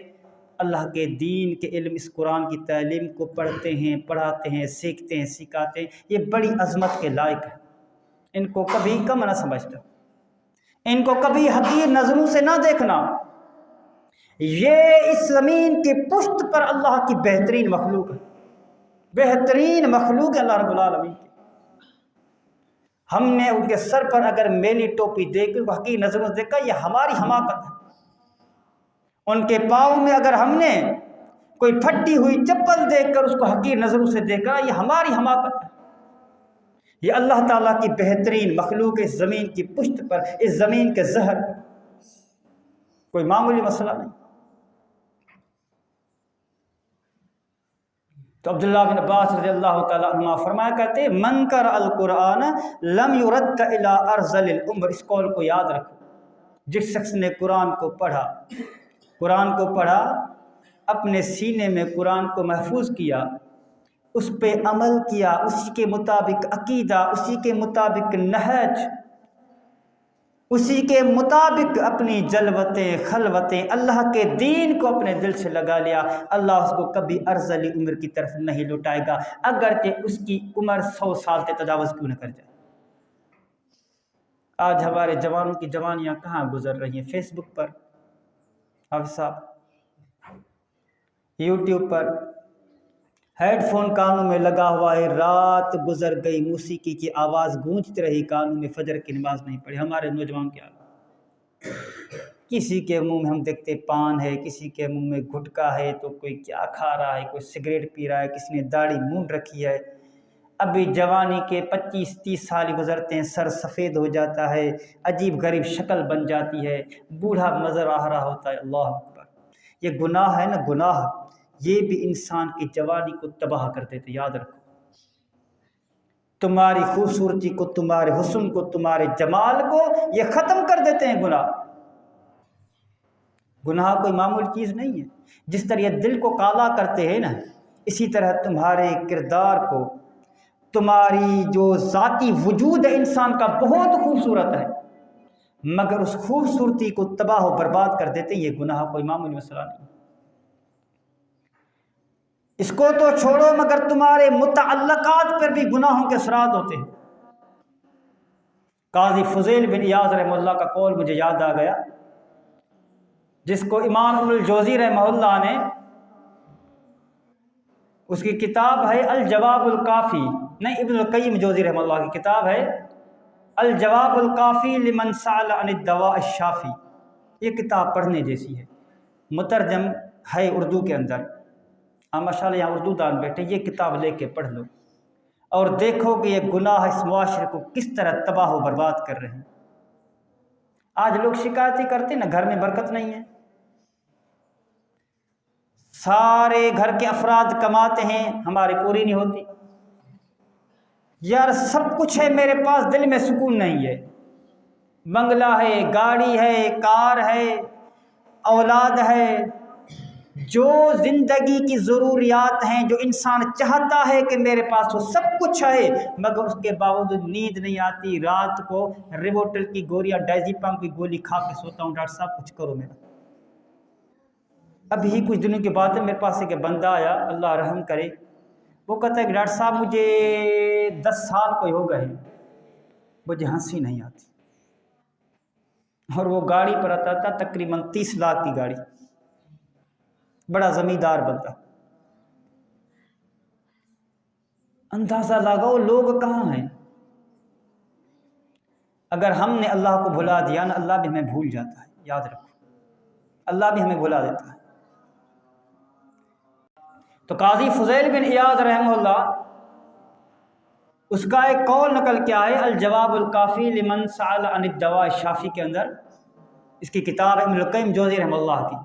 اللہ کے دین کے علم، اس قرآن کی تعلیم کو پڑھتے ہیں، پڑھاتے ہیں، سیکھتے ہیں، سکھاتے ہیں، یہ بڑی عظمت کے لائق ہے۔ ان کو کبھی کم نہ سمجھتا، ان کو کبھی حقیر نظروں سے نہ دیکھنا، یہ اس زمین کی پشت پر اللہ کی بہترین مخلوق ہے، بہترین مخلوق ہے اللہ رب العالمین کی۔ ہم نے ان کے سر پر اگر میلی ٹوپی دیکھ کر حقیقی نظروں سے دیکھا یہ ہماری حماقت ہے، ان کے پاؤں میں اگر ہم نے کوئی پھٹی ہوئی چپل دیکھ کر اس کو حقیر نظروں سے دیکھا یہ ہماری حماقت ہے۔ یہ اللہ تعالیٰ کی بہترین مخلوق اس زمین کی پشت پر، اس زمین کے زہر پر، کوئی معمولی مسئلہ نہیں۔ تو عبداللہ بن عباس رضی اللہ تعالیٰ عنہ فرمایا کرتے ہیں من قرأ القرآن لم يرد الى ارذل العمر، اس قول کو یاد رکھو، جس شخص نے قرآن کو پڑھا، اپنے سینے میں قرآن کو محفوظ کیا، اس پہ عمل کیا، اسی کے مطابق عقیدہ، اسی کے مطابق نہج، اسی کے مطابق اپنی جلوتیں خلوتیں اللہ کے دین کو اپنے دل سے لگا لیا، اللہ اس کو کبھی ارذل عمر کی طرف نہیں لوٹائے گا، اگرچہ اس کی عمر 100 سال سے تجاوز کیوں نہ کر جائے۔ آج ہمارے جوانوں کی جوانیاں کہاں گزر رہی ہیں؟ فیس بک پر، حافظ صاحب یوٹیوب پر، ہیڈ فون کانوں میں لگا ہوا ہے، رات گزر گئی موسیقی کی آواز گونجتی رہی کانوں میں، فجر کی نماز نہیں پڑھی۔ ہمارے نوجوان کیا، کسی کے منہ میں ہم دیکھتے پان ہے، کسی کے منہ میں گٹکا ہے، تو کوئی کیا کھا رہا ہے، کوئی سگریٹ پی رہا ہے، کسی نے داڑھی مونڈ رکھی ہے۔ ابھی جوانی کے 25-30 سال گزرتے ہیں، سر سفید ہو جاتا ہے، عجیب غریب شکل بن جاتی ہے، بوڑھا نظر آ رہا ہوتا ہے۔ اللہ اکبر، یہ گناہ ہے نا، گناہ، یہ بھی انسان کی جوانی کو تباہ کر دیتے۔ یاد رکھو، تمہاری خوبصورتی کو، تمہارے حسن کو، تمہارے جمال کو یہ ختم کر دیتے ہیں گناہ۔ گناہ کوئی معمولی چیز نہیں ہے، جس طرح یہ دل کو کالا کرتے ہیں نا، اسی طرح تمہارے کردار کو، تمہاری جو ذاتی وجود ہے انسان کا بہت خوبصورت ہے، مگر اس خوبصورتی کو تباہ و برباد کر دیتے ہیں۔ یہ گناہ کوئی معمولی مسئلہ نہیں۔ اس کو تو چھوڑو، مگر تمہارے متعلقات پر بھی گناہوں کے اثرات ہوتے ہیں۔ قاضی فضیل بن ایاض رحمہ اللہ کا قول مجھے یاد آ گیا، جس کو امام ابن الجوزی رحمہ اللہ نے، اس کی کتاب ہے الجواب الکافی، نہیں ابن القیم جوزی رحمہ اللہ کی کتاب ہے الجواب الکافی لمن سأل عن الدواء الشافی، یہ کتاب پڑھنے جیسی ہے، مترجم ہے اردو کے اندر۔ ماشاء اللہ یہاں اردو دان بیٹھے، یہ کتاب لے کے پڑھ لو اور دیکھو کہ یہ گناہ اس معاشرے کو کس طرح تباہ و برباد کر رہے ہیں۔ آج لوگ شکایتیں کرتے ہیں نا، گھر میں برکت نہیں ہے، سارے گھر کے افراد کماتے ہیں، ہماری پوری نہیں ہوتی، یار سب کچھ ہے میرے پاس، دل میں سکون نہیں ہے، بنگلہ ہے، گاڑی ہے، کار ہے، اولاد ہے، جو زندگی کی ضروریات ہیں، جو انسان چاہتا ہے کہ میرے پاس وہ سب کچھ ہے، مگر اس کے باوجود نیند نہیں آتی، رات کو ریووٹل کی گولی یا ڈائزیپام کی گولی کھا کے سوتا ہوں، ڈاکٹر صاحب کچھ کرو میرا۔ ابھی کچھ دنوں کے بعد میرے پاس ایک بندہ آیا، اللہ رحم کرے، وہ کہتا ہے کہ ڈاکٹر صاحب مجھے 10 سال کوئی ہو گئے، مجھے ہنسی نہیں آتی، اور وہ گاڑی پر آتا تھا تقریباً 30 لاکھ کی گاڑی، بڑا زمیندار بندہ۔ اندازہ لگاؤ لوگ کہاں ہیں۔ اگر ہم نے اللہ کو بھلا دیا نا، اللہ بھی ہمیں بھول جاتا ہے، یاد رکھو، اللہ بھی ہمیں بھلا دیتا ہے۔ تو قاضی فضیل بن ایاض رحمہ اللہ، اس کا ایک قول نقل کیا ہے الجواب الکافی لمن سأل عن الدواء الشافی کے اندر، اس کی کتاب ابن القیم جوزی رحمہ اللہ کی۔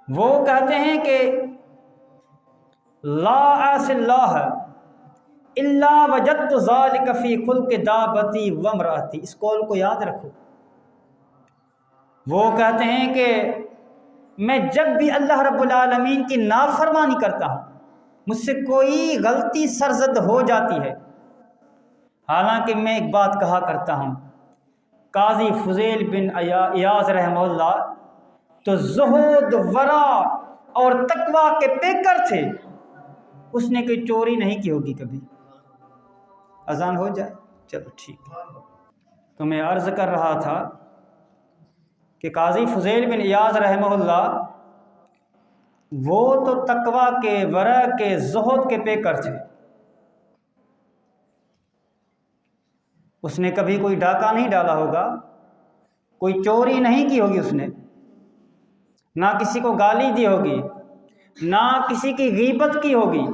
وہ کہتے ہیں کہ لا اعصی اللہ الا وجدت ذلک فی خلق دابتی وامرأتی، اس قول کو یاد رکھو۔ وہ کہتے ہیں کہ میں جب بھی اللہ رب العالمین کی نافرمانی کرتا ہوں، مجھ سے کوئی غلطی سرزد ہو جاتی ہے، حالانکہ میں ایک بات کہا کرتا ہوں، قاضی فضیل بن ایاض رحمہ اللہ تو زہد، ورع اور تقوی کے پیکر تھے، اس نے کوئی چوری نہیں کی ہوگی کبھی۔ اذان ہو جائے، چلو ٹھیک ہے۔ تو میں عرض کر رہا تھا کہ قاضی فضیل بن ایاض رحمہ اللہ وہ تو تقوی کے، ورع کے، زہد کے پیکر تھے، اس نے کبھی کوئی ڈاکہ نہیں ڈالا ہوگا، کوئی چوری نہیں کی ہوگی، اس نے نہ کسی کو گالی دی ہوگی، نہ کسی کی غیبت کی ہوگی۔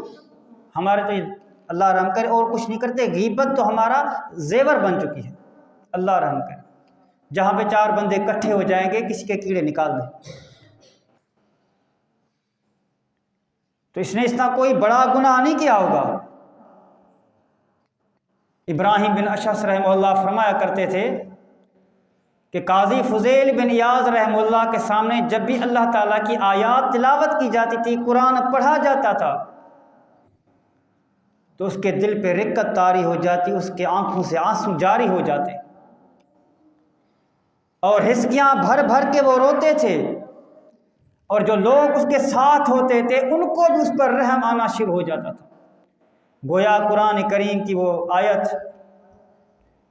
ہمارے تو اللہ رحم کرے اور کچھ نہیں کرتے، غیبت تو ہمارا زیور بن چکی ہے، اللہ رحم کرے۔ جہاں پہ 4 بندے اکٹھے ہو جائیں گے کسی کے کیڑے نکال دیں۔ تو اس نے اتنا کوئی بڑا گناہ نہیں کیا ہوگا۔ ابراہیم بن اشعث رحمہ اللہ فرمایا کرتے تھے کہ قاضی فضیل بن ایاز رحمہ اللہ کے سامنے جب بھی اللہ تعالیٰ کی آیات تلاوت کی جاتی تھی، قرآن پڑھا جاتا تھا، تو اس کے دل پہ رقت طاری ہو جاتی، اس کے آنکھوں سے آنسو جاری ہو جاتے اور ہسکیاں بھر بھر کے وہ روتے تھے، اور جو لوگ اس کے ساتھ ہوتے تھے ان کو بھی اس پر رحم آنا شروع ہو جاتا تھا۔ گویا قرآن کریم کی وہ آیت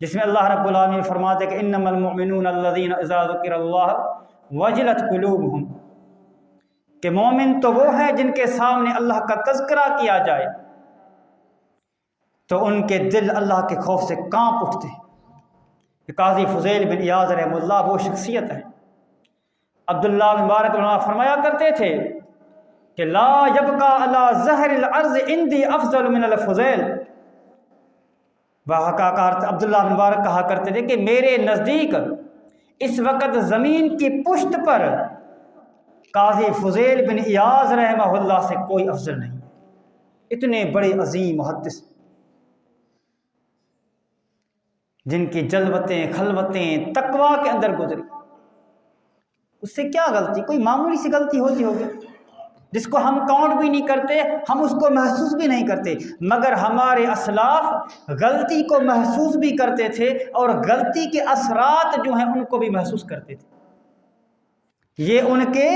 جس میں اللہ رب العالمین فرماتے کہ انما المؤمنون الذین اذا ذکر اللہ وجلت قلوبہم، کہ مومن تو وہ ہیں جن کے سامنے اللہ کا تذکرہ کیا جائے تو ان کے دل اللہ کے خوف سے کانپ اٹھتے ہیں۔ قاضی فضیل بن ایاز رحمہ اللہ وہ شخصیت ہے۔ عبداللہ بن مبارک فرمایا کرتے تھے کہ لا یبقى علی ظہر الارض عندی افضل من الفضیل۔ عبداللہ بن مبارک کہا کرتے تھے کہ میرے نزدیک اس وقت زمین کی پشت پر قاضی فضیل بن ایاز رحمہ اللہ سے کوئی افضل نہیں۔ اتنے بڑے عظیم محدث جن کی جلوتیں خلوتیں تقویٰ کے اندر گزری، اس سے کیا غلطی، کوئی معمولی سی غلطی ہوتی ہوگی جس کو ہم کاؤنٹ بھی نہیں کرتے، ہم اس کو محسوس بھی نہیں کرتے، مگر ہمارے اسلاف غلطی کو محسوس بھی کرتے تھے اور غلطی کے اثرات جو ہیں ان کو بھی محسوس کرتے تھے۔ یہ ان کے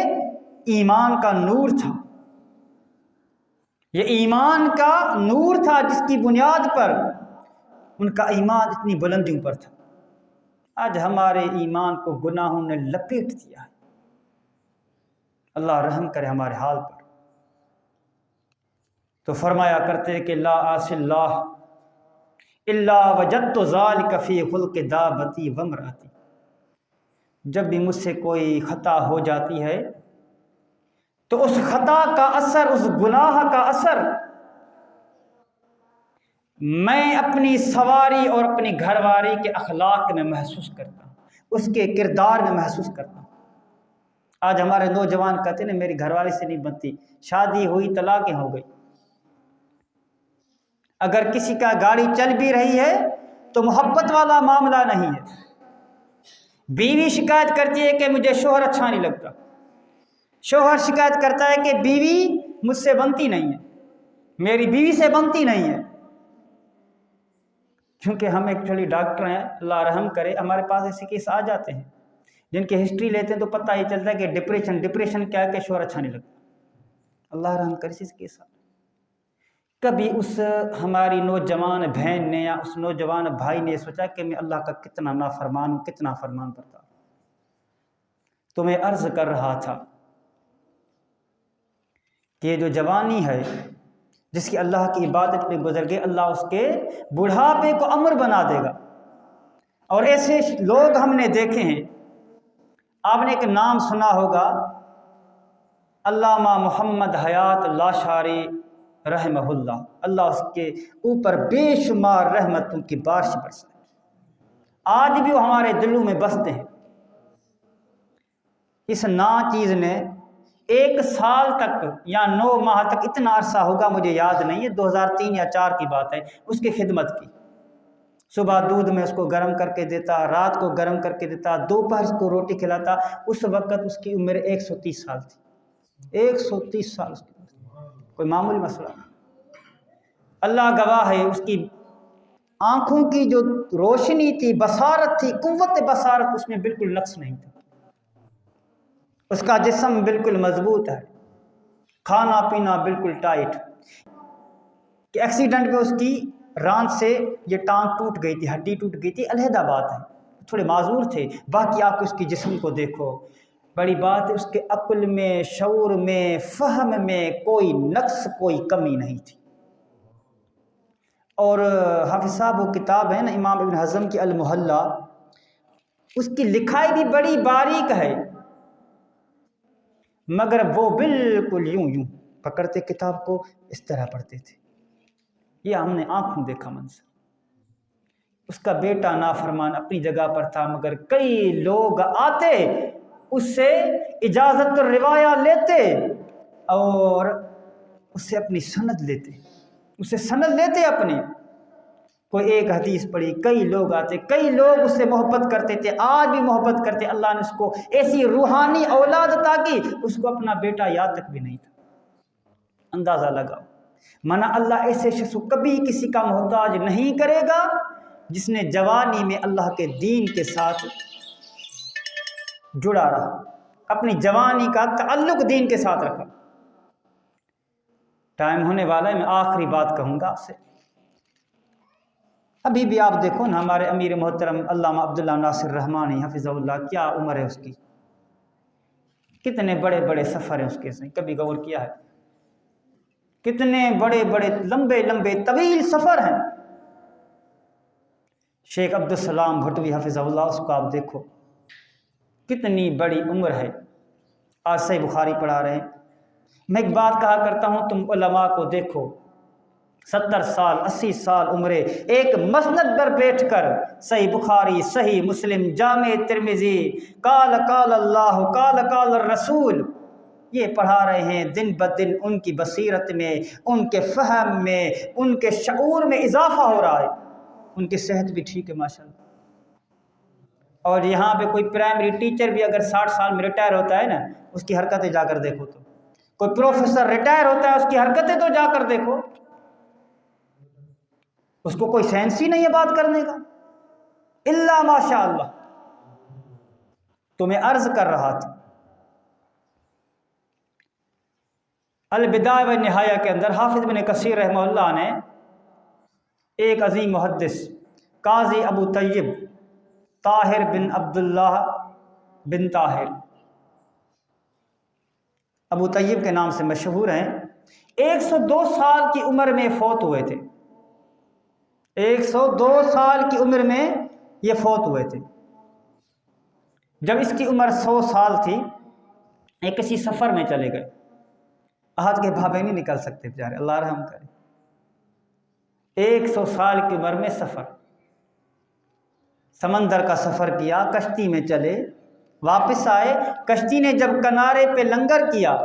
ایمان کا نور تھا، یہ ایمان کا نور تھا جس کی بنیاد پر ان کا ایمان اتنی بلندیوں پر تھا۔ آج ہمارے ایمان کو گناہوں نے لپیٹ دیا ہے، اللہ رحم کرے ہمارے حال پر۔ تو فرمایا کرتے کہ لا آس اللہ الا وجدت ذلک فی خلق دابتی وامرأتی، جب بھی مجھ سے کوئی خطا ہو جاتی ہے تو اس خطا کا اثر، اس گناہ کا اثر میں اپنی سواری اور اپنی گھر والی کے اخلاق میں محسوس کرتا ہوں، اس کے کردار میں محسوس کرتا ہوں۔ آج ہمارے نوجوان کہتے ہیں میری گھر والی سے نہیں بنتی، شادی ہوئی طلاقیں ہو گئی۔ اگر کسی کا گاڑی چل بھی رہی ہے تو محبت والا معاملہ نہیں ہے۔ بیوی شکایت کرتی ہے کہ مجھے شوہر اچھا نہیں لگتا، شوہر شکایت کرتا ہے کہ بیوی مجھ سے بنتی نہیں ہے، میری بیوی سے بنتی نہیں ہے۔ کیونکہ ہم ایکچولی ڈاکٹر ہیں، اللہ رحم کرے، ہمارے پاس ایسے کیس آ جاتے ہیں جن کی ہسٹری لیتے ہیں تو پتہ ہی چلتا ہے کہ ڈپریشن کیا ہے کہ شوہر اچھا نہیں لگتا۔ اللہ رحم کرے اس کے ساتھ کبھی اس ہماری نوجوان بہن نے یا اس نوجوان بھائی نے سوچا کہ میں اللہ کا کتنا نافرمان ہوں، کتنا فرمان بردار ہوں۔ تو میں عرض کر رہا تھا کہ یہ جو جوانی ہے جس کی اللہ کی عبادت میں گزر گئے، اللہ اس کے بڑھاپے کو امر بنا دے گا۔ اور ایسے لوگ ہم نے دیکھے ہیں، آپ نے ایک نام سنا ہوگا علامہ محمد حیات لاشاری رحمہ اللہ، اللہ اس کے اوپر بے شمار رحمتوں کی بارش برسائے، آج بھی وہ ہمارے دلوں میں بستے ہیں۔ اس ناچیز نے 1 سال تک یا 9 ماہ تک، اتنا عرصہ ہوگا مجھے یاد نہیں ہے، 2003 یا 2004 کی بات ہے، اس کی خدمت کی۔ صبح دودھ میں اس کو گرم کر کے دیتا، رات کو گرم کر کے دیتا، دوپہر اس کو روٹی کھلاتا۔ اس وقت اس کی عمر 130 سال تھی، 130 سال اس کی عمر، کوئی معمولی مسئلہ نہیں۔ اللہ گواہ ہے، اس کی آنکھوں کی جو روشنی تھی، بصارت تھی، قوت بصارت اس میں بالکل نقص نہیں تھا۔ اس کا جسم بالکل مضبوط ہے، کھانا پینا بالکل ٹائٹ۔ کہ ایکسیڈنٹ میں اس کی رانت سے یہ ٹانگ ٹوٹ گئی تھی، ہڈی ٹوٹ گئی تھی، علیحدہ بات ہے، تھوڑے معذور تھے۔ باقی آپ اس کی جسم کو دیکھو، بڑی بات ہے، اس کے عقل میں، شعور میں، فہم میں کوئی نقص، کوئی کمی نہیں تھی۔ اور حافظ صاحب وہ کتاب ہے نا امام ابن حزم کی المحلہ، اس کی لکھائی بھی بڑی باریک ہے، مگر وہ بالکل یوں پکڑتے کتاب کو اس طرح پڑھتے تھے۔ یہ ہم نے آنکھوں دیکھا منظر۔ اس کا بیٹا نافرمان اپنی جگہ پر تھا، مگر کئی لوگ آتے اس سے اجازت الروایہ لیتے اور اس سے اپنی سند لیتے، اسے سند لیتے اپنی۔ کوئی ایک حدیث پڑھی، کئی لوگ آتے، کئی لوگ اس سے محبت کرتے تھے، آج بھی محبت کرتے۔ اللہ نے اس کو ایسی روحانی اولاد عطا کی، اس کو اپنا بیٹا یاد تک بھی نہیں تھا۔ اندازہ لگاؤ، منا اللہ ایسے شخص کو کبھی کسی کا محتاج نہیں کرے گا جس نے جوانی میں اللہ کے دین کے ساتھ جڑا رہا، اپنی جوانی کا تعلق دین کے ساتھ رکھا۔ ٹائم ہونے والا ہے، میں آخری بات کہوں گا آپ سے۔ ابھی بھی آپ دیکھو نا، ہمارے امیر محترم علامہ عبداللہ ناصر رحمانی حفظہ اللہ، کیا عمر ہے اس کی، کتنے بڑے بڑے سفر ہیں اس کے، کبھی غور کیا ہے؟ کتنے بڑے بڑے لمبے لمبے طویل سفر ہیں۔ شیخ عبدالسلام بھٹوی حفظہ اللہ، اس کو آپ دیکھو، کتنی بڑی عمر ہے، آج صحیح بخاری پڑھا رہے ہیں۔ میں ایک بات کہا کرتا ہوں، تم علماء کو دیکھو، 70 سال 80 سال عمرے، ایک مسند پر بیٹھ کر صحیح بخاری، صحیح مسلم، جامع ترمذی، قال قال اللہ، قال قال الرسول، یہ پڑھا رہے ہیں۔ دن بدن ان کی بصیرت میں، ان کے فہم میں، ان کے شعور میں اضافہ ہو رہا ہے، ان کی صحت بھی ٹھیک ہے ماشاءاللہ۔ اور یہاں پہ کوئی پرائمری ٹیچر بھی اگر 60 سال میں ریٹائر ہوتا ہے نا، اس کی حرکتیں جا کر دیکھو، تو کوئی پروفیسر ریٹائر ہوتا ہے، اس کی حرکتیں تو جا کر دیکھو، اس کو کوئی سینس ہی نہیں ہے بات کرنے کا، الا ماشاء اللہ۔ تو میں عرض کر رہا تھا، البدایہ و نہایہ کے اندر حافظ بن کثیر رحمہ اللہ نے ایک عظیم محدث قاضی ابو طیب طاہر بن عبداللہ بن طاہر، ابو طیب کے نام سے مشہور ہیں، 102 سال کی عمر میں فوت ہوئے تھے، 102 سال کی عمر میں یہ فوت ہوئے تھے۔ جب اس کی عمر 100 سال تھی، ایک کسی سفر میں چلے گئے، آج کے بھابے نہیں نکل سکتے بیچارے، اللہ رحم کرے۔ 100 سال کی عمر میں سفر، سمندر کا سفر کیا، کشتی میں چلے، واپس آئے، کشتی نے جب کنارے پہ لنگر کیا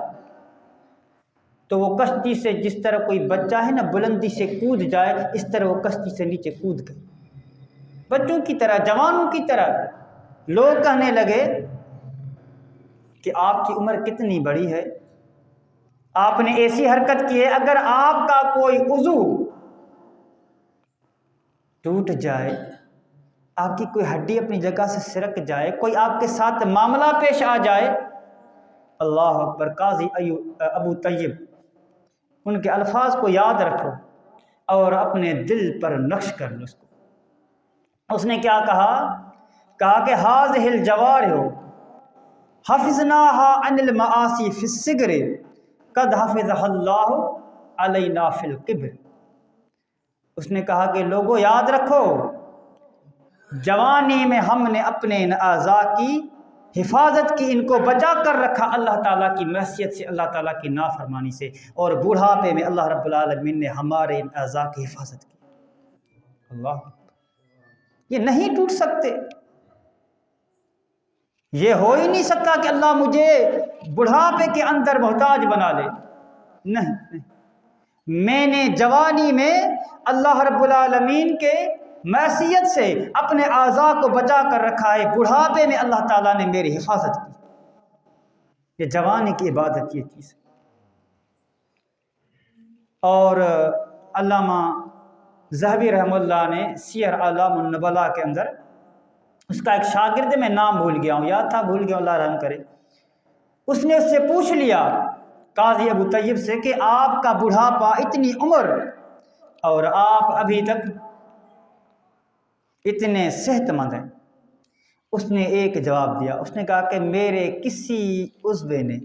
تو وہ کشتی سے جس طرح کوئی بچہ ہے نا بلندی سے کود جائے، اس طرح وہ کشتی سے نیچے کود گئے، بچوں کی طرح، جوانوں کی طرح۔ لوگ کہنے لگے کہ آپ کی عمر کتنی بڑی ہے، آپ نے ایسی حرکت کی ہے، اگر آپ کا کوئی عضو ٹوٹ جائے، آپ کی کوئی ہڈی اپنی جگہ سے سرک جائے، کوئی آپ کے ساتھ معاملہ پیش آ جائے، اللہ اکبر۔ قاضی ابو طیب، ان کے الفاظ کو یاد رکھو اور اپنے دل پر نقش کر لو اس کو۔ اس نے کیا کہا کہ ہاذہ الجوارح حفظناها عن المعاصی فی الصغر قد حفظها اللہ علینا فی الکبر۔ اس نے کہا کہ لوگوں یاد رکھو، جوانی میں ہم نے اپنے ان اعضاء کی حفاظت کی، ان کو بچا کر رکھا اللہ تعالیٰ کی معصیت سے، اللہ تعالیٰ کی نافرمانی سے، اور بڑھاپے میں اللہ رب العالمین نے ہمارے ان اعضاء کی حفاظت کی۔ اللہ، یہ نہیں ٹوٹ سکتے، یہ ہو ہی نہیں سکتا کہ اللہ مجھے بڑھاپے کے اندر محتاج بنا لے، نہیں۔ میں نے جوانی میں اللہ رب العالمین کے معصیت سے اپنے اعضاء کو بچا کر رکھا ہے، بڑھاپے میں اللہ تعالیٰ نے میری حفاظت کی۔ یہ جوانی کی عبادت یہ چیز ہے۔ اور علامہ ذہبی رحمہ اللہ نے سیر اعلام النبلاء کے اندر، اس کا ایک شاگرد، میں نام بھول گیا ہوں، یاد تھا بھول گیا، اللہ رحم کرے، اس نے اس سے پوچھ لیا قاضی ابو طیب سے کہ آپ کا بڑھاپا، اتنی عمر، اور آپ ابھی تک اتنے صحت مند ہیں۔ اس نے ایک جواب دیا، اس نے کہا کہ میرے کسی عضو نے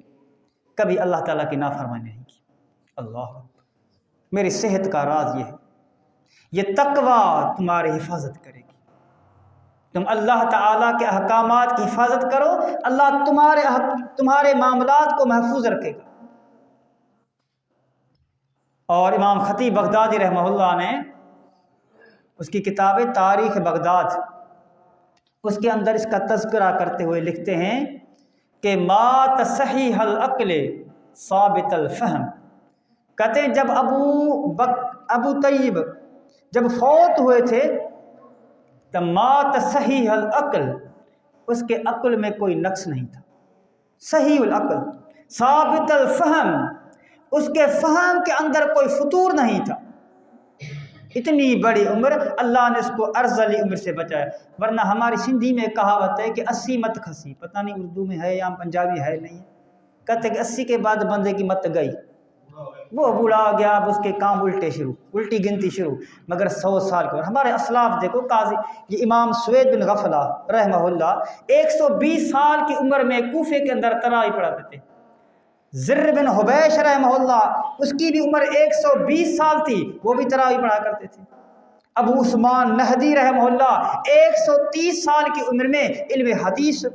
کبھی اللہ تعالیٰ کی نافرمانی نہیں کی۔ اللہ، میری صحت کا راز یہ ہے، یہ تقوی تمہاری حفاظت کرے گی۔ تم اللہ تعالیٰ کے احکامات کی حفاظت کرو، اللہ تمہارے معاملات کو محفوظ رکھے گا۔ اور امام خطیب بغدادی رحمہ اللہ نے اس کی کتاب تاریخ بغداد، اس کے اندر اس کا تذکرہ کرتے ہوئے لکھتے ہیں کہ ما تصحیح العقل ثابت الفہم، کہتے ہیں جب ابو طیب جب فوت ہوئے تھے تو ما تصحیح العقل، اس کے عقل میں کوئی نقص نہیں تھا، صحیح العقل، ثابت الفہم، اس کے فہم کے اندر کوئی فطور نہیں تھا۔ اتنی بڑی عمر اللہ نے اس کو ارذلی عمر سے بچایا، ورنہ ہماری سندھی میں کہاوت ہے کہ 80 مت کھسی، پتہ نہیں اردو میں ہے یا پنجابی ہے نہیں، کہتے کہ 80 کے بعد بندے کی مت گئی، وہ بوڑھا ہو گیا، اب اس کے کام الٹی گنتی شروع، مگر 100 سال کے، اور ہمارے اسلاف دیکھو، قاضی یہ امام سوید بن غفلہ رحمہ اللہ 120 سال کی عمر میں کوفے کے اندر تراویح پڑھاتے تھے۔ زر بن حبیش رحمہ اللہ، اس کی بھی عمر 120 سال تھی، وہ بھی تراویح پڑھا کرتے تھے۔ ابو عثمان نہدی رحمہ اللہ 130 سال کی عمر میں علم حدیث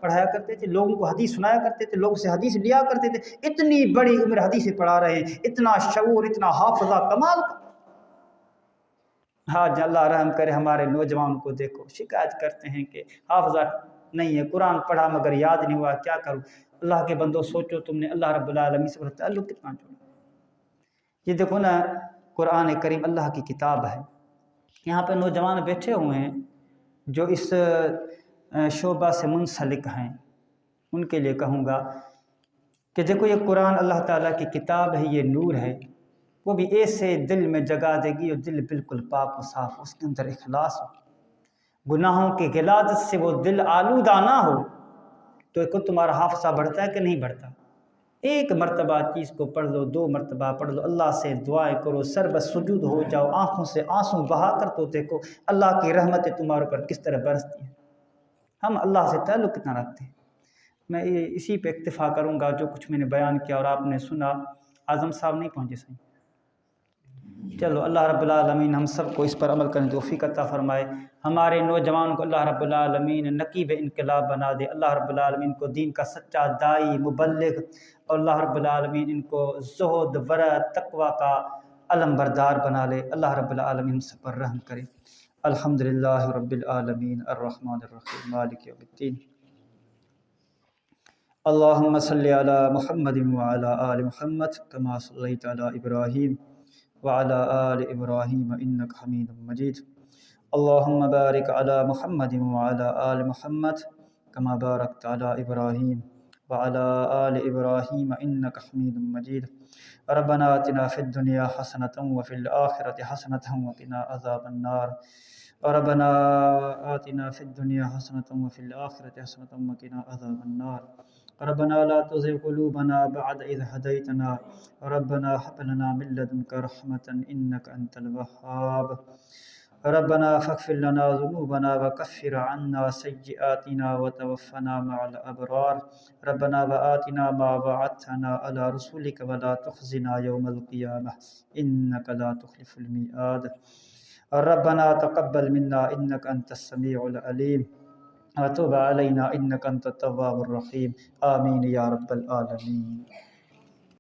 پڑھایا کرتے تھے، لوگوں کو حدیث سنایا کرتے تھے، لوگوں سے حدیث لیا کرتے تھے۔ اتنی بڑی عمر حدیث پڑھا رہے ہیں، اتنا شعور، اتنا حافظہ، کمال کا۔ ہاں اللہ رحم کرے، ہمارے نوجوان کو دیکھو شکایت کرتے ہیں کہ حافظہ نہیں ہے، قرآن پڑھا مگر یاد نہیں ہوا، کیا کروں۔ اللہ کے بندو سوچو، تم نے اللہ رب العالمین سے تعلق کتنا جوڑا۔ یہ دیکھو نا، قرآن کریم اللہ کی کتاب ہے، یہاں پہ نوجوان بیٹھے ہوئے ہیں جو اس شعبہ سے منسلک ہیں، ان کے لیے کہوں گا کہ دیکھو یہ قرآن اللہ تعالیٰ کی کتاب ہے، یہ نور ہے، وہ بھی ایسے دل میں جگا دے گی اور دل بالکل پاک و صاف، اس کے اندر اخلاص ہو، گناہوں کی غلاظت سے وہ دل آلودہ نہ ہو، تو ایک تمہارا حافظہ بڑھتا ہے کہ نہیں بڑھتا؟ ایک مرتبہ چیز کو پڑھ لو، 2 مرتبہ پڑھ لو، اللہ سے دعائیں کرو، سر بسجود ہو جاؤ، آنکھوں سے آنسو بہا کر تو دیکھو اللہ کی رحمتیں تمہارے اوپر کس طرح برستی ہیں۔ ہم اللہ سے تعلق کتنا رکھتے ہیں؟ میں اسی پہ اکتفا کروں گا، جو کچھ میں نے بیان کیا اور آپ نے سنا۔ اعظم صاحب نہیں پہنچے صحیح، چلو اللہ رب العالمین ہم سب کو اس پر عمل کرنے کی توفیق عطا فرمائے، ہمارے نوجوان کو اللہ رب العالمین نقیب انقلاب بنا دے، اللہ رب العالمین کو دین کا سچا داعی مبلغ، اور اللہ رب العالمین ان کو زہد ورع تقوی کا علم بردار بنا لے، اللہ رب العالمین ہم سب پر رحم کرے۔ الحمدللہ رب العالمین الرحمن الرحیم مالک یوم الدین، اللہم صلی علی محمد وعلی آل محمد کما صلیت علی ابراہیم وعلی آل ابراہیم انک حمید مجید، اللہم بارک علی محمد وعلی آل محمد کما بارکت علی ابراہیم وعلی آل ابراہیم انک حمید مجید، ربنا آتنا فی الدنیا حسنۃ وفی الآخرۃ حسنۃ وقنا عذاب النار، ربنا آتنا فی الدنیا حسنۃ وفی الآخرۃ حسنۃ وقنا عذاب النار، ربنا لا تزغ قلوبنا بعد إذ هديتنا، ربنا هب لنا من لدنك رحمة إنك أنت الوهاب، ربنا فاغفر لنا ذنوبنا وكفر عنا سيئاتنا وتوفنا مع الأبرار، ربنا وآتنا ما وعدتنا على رسولك ولا تخزنا يوم القيامة إنك لا تخلف الميعاد، ربنا تقبل منا إنك أنت السميع العليم وتب علينا إنك أنت التواب الرحيم، آمين يا رب العالمين۔